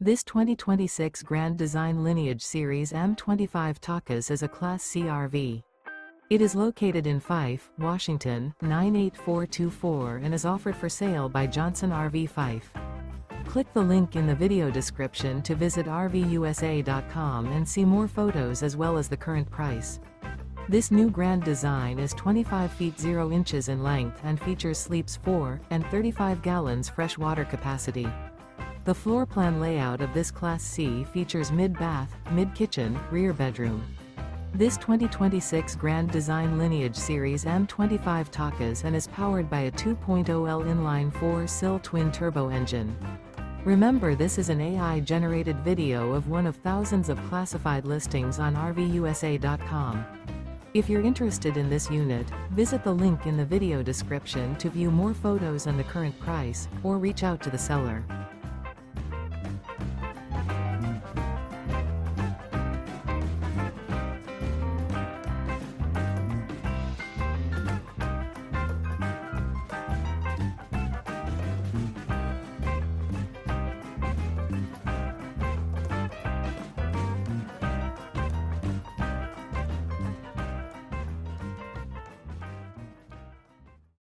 This 2026 Grand Design Lineage Series M25 Takas is a Class C RV. It is located in Fife, Washington, 98424 and is offered for sale by Johnson RV Fife. Click the link in the video description to visit RVUSA.com and see more photos as well as the current price. This new Grand Design is 25 feet 0 inches in length and features sleeps 4 and 35 gallons fresh water capacity. The floor plan layout of this Class C features mid-bath, mid-kitchen, rear bedroom. This 2026 Grand Design Lineage Series M25 Takas and is powered by a 2.0L Inline 4 Cyl Twin-Turbo engine. Remember, this is an AI-generated video of one of thousands of classified listings on RVUSA.com. If you're interested in this unit, visit the link in the video description to view more photos and the current price, or reach out to the seller.